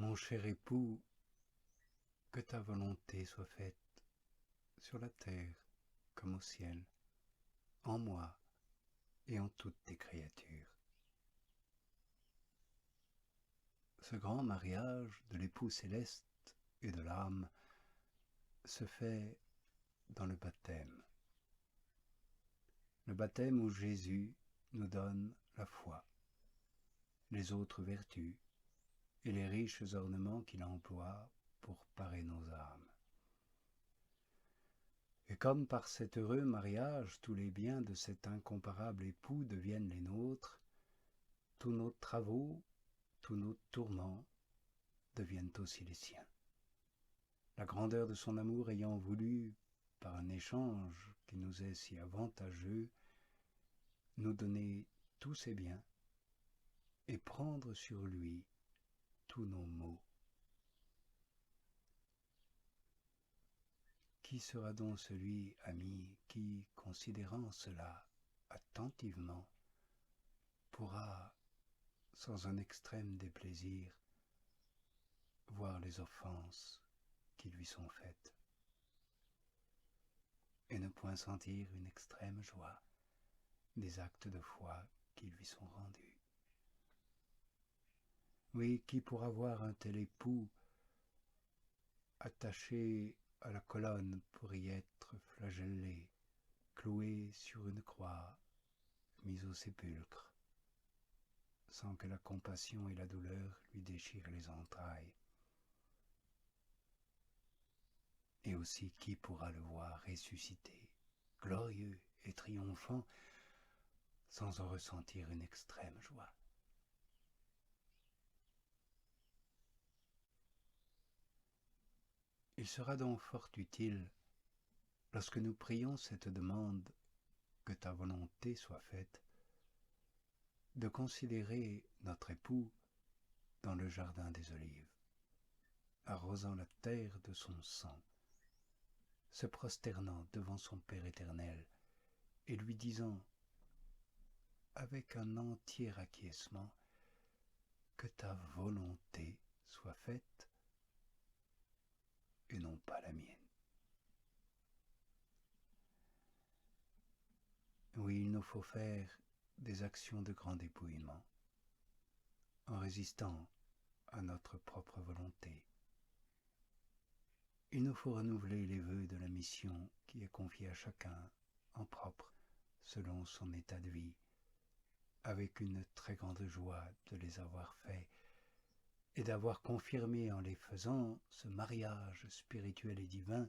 Mon cher époux, que ta volonté soit faite sur la terre comme au ciel, en moi et en toutes tes créatures. Ce grand mariage de l'époux céleste et de l'âme se fait dans le baptême. Le baptême où Jésus nous donne la foi, les autres vertus et les riches ornements qu'il emploie pour parer nos âmes. Et comme par cet heureux mariage tous les biens de cet incomparable époux deviennent les nôtres, tous nos travaux, tous nos tourments deviennent aussi les siens. La grandeur de son amour ayant voulu, par un échange qui nous est si avantageux, nous donner tous ses biens et prendre sur lui tous nos maux. Qui sera donc celui, ami, qui, considérant cela attentivement, pourra, sans un extrême déplaisir, voir les offenses qui lui sont faites, et ne point sentir une extrême joie des actes de foi qui lui sont rendus. Oui, qui pourra voir un tel époux attaché à la colonne pour y être flagellé, cloué sur une croix, mis au sépulcre, sans que la compassion et la douleur lui déchirent les entrailles. Et aussi qui pourra le voir ressuscité, glorieux et triomphant, sans en ressentir une extrême joie. Il sera donc fort utile, lorsque nous prions cette demande « que ta volonté soit faite », de considérer notre époux dans le jardin des Olives, arrosant la terre de son sang, se prosternant devant son Père éternel et lui disant avec un entier acquiescement que ta volonté soit faite et non pas la mienne. Oui, il nous faut faire des actions de grand dépouillement, en résistant à notre propre volonté. Il nous faut renouveler les vœux de la mission qui est confiée à chacun en propre, selon son état de vie, avec une très grande joie de les avoir faits et d'avoir confirmé en les faisant ce mariage spirituel et divin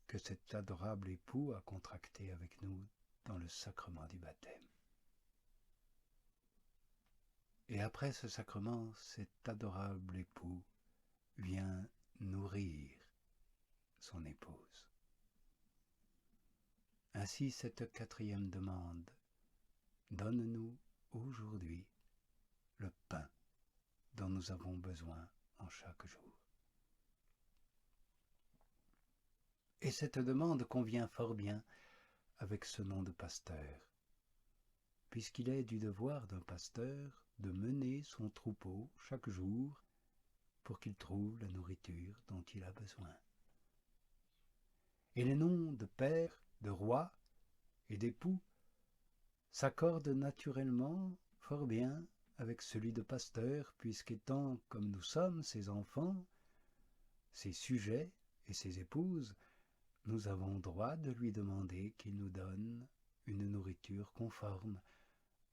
que cet adorable époux a contracté avec nous dans le sacrement du baptême. Et après ce sacrement, cet adorable époux vient nourrir son épouse. Ainsi, cette quatrième demande, donne-nous aujourd'hui le pain dont nous avons besoin en chaque jour. Et cette demande convient fort bien avec ce nom de pasteur, puisqu'il est du devoir d'un pasteur de mener son troupeau chaque jour pour qu'il trouve la nourriture dont il a besoin. Et les noms de père, de roi et d'époux s'accordent naturellement fort bien avec celui de pasteur, puisqu'étant comme nous sommes ses enfants, ses sujets et ses épouses, nous avons droit de lui demander qu'il nous donne une nourriture conforme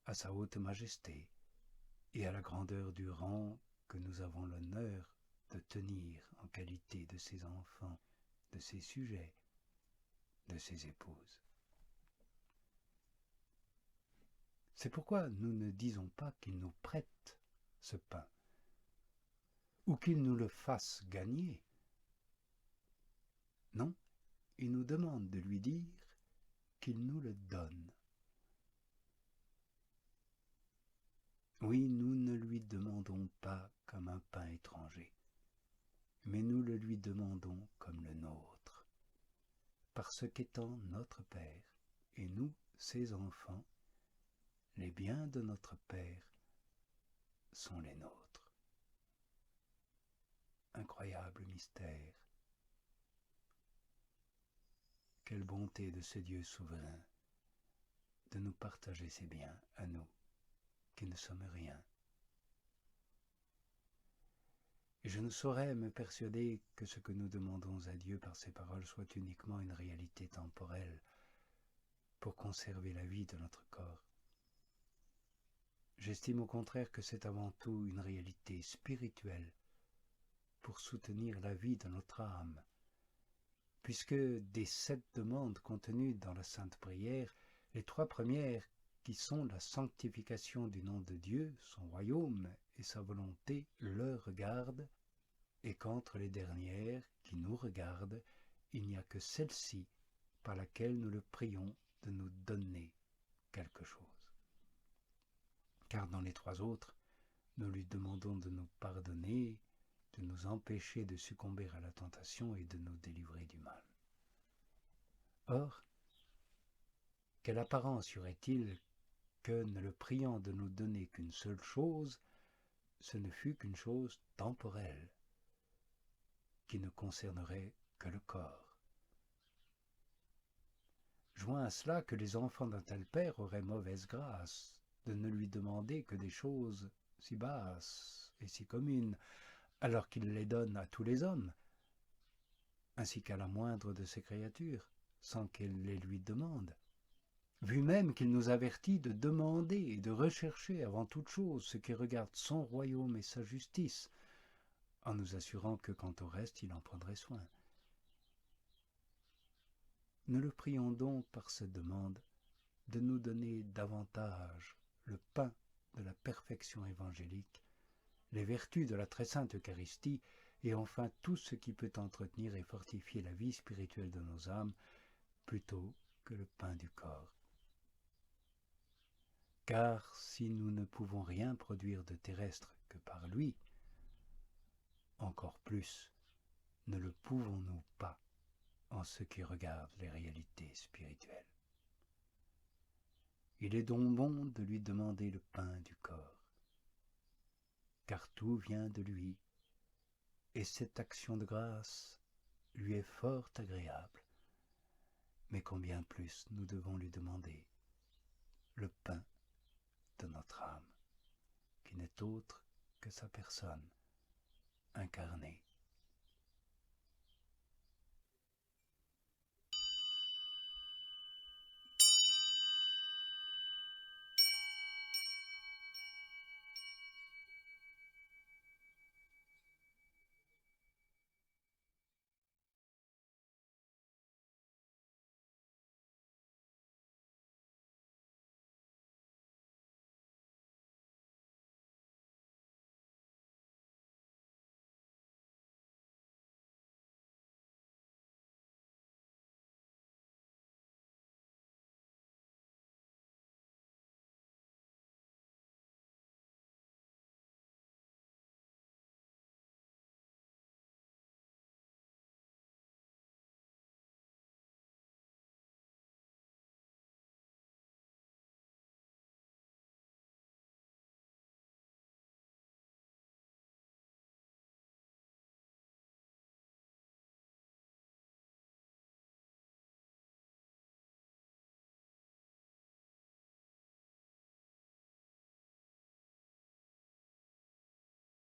à sa haute majesté et à la grandeur du rang que nous avons l'honneur de tenir en qualité de ses enfants, de ses sujets, de ses épouses. C'est pourquoi nous ne disons pas qu'il nous prête ce pain, ou qu'il nous le fasse gagner. Non, il nous demande de lui dire qu'il nous le donne. Oui, nous ne lui demandons pas comme un pain étranger, mais nous le lui demandons comme le nôtre, parce qu'étant notre Père, et nous, ses enfants, les biens de notre Père sont les nôtres. incroyable mystère. Quelle bonté de ce Dieu souverain de nous partager ses biens à nous, qui ne sommes rien. Et je ne saurais me persuader que ce que nous demandons à Dieu par ces paroles soit uniquement une réalité temporelle pour conserver la vie de notre corps. J'estime au contraire que c'est avant tout une réalité spirituelle pour soutenir la vie de notre âme, puisque des 7 demandes contenues dans la Sainte Prière, les 3 premières, qui sont la sanctification du nom de Dieu, son royaume et sa volonté, le regardent, et qu'entre les dernières, qui nous regardent, il n'y a que celle-ci par laquelle nous le prions de nous donner quelque chose. Car dans les 3 autres, nous lui demandons de nous pardonner, de nous empêcher de succomber à la tentation et de nous délivrer du mal. Or, quelle apparence y aurait-il que, ne le priant de nous donner qu'une seule chose, ce ne fût qu'une chose temporelle, qui ne concernerait que le corps. Joint à cela que les enfants d'un tel père auraient mauvaise grâce de ne lui demander que des choses si basses et si communes, alors qu'il les donne à tous les hommes, ainsi qu'à la moindre de ses créatures, sans qu'elle les lui demande, vu même qu'il nous avertit de demander et de rechercher avant toute chose ce qui regarde son royaume et sa justice, en nous assurant que quant au reste, il en prendrait soin. Nous le prions donc par cette demande de nous donner davantage le pain de la perfection évangélique, les vertus de la très sainte Eucharistie, et enfin tout ce qui peut entretenir et fortifier la vie spirituelle de nos âmes, plutôt que le pain du corps. Car si nous ne pouvons rien produire de terrestre que par lui, encore plus ne le pouvons-nous pas en ce qui regarde les réalités spirituelles. Il est donc bon de lui demander le pain du corps, car tout vient de lui, et cette action de grâce lui est fort agréable. Mais combien plus nous devons lui demander le pain de notre âme, qui n'est autre que sa personne incarnée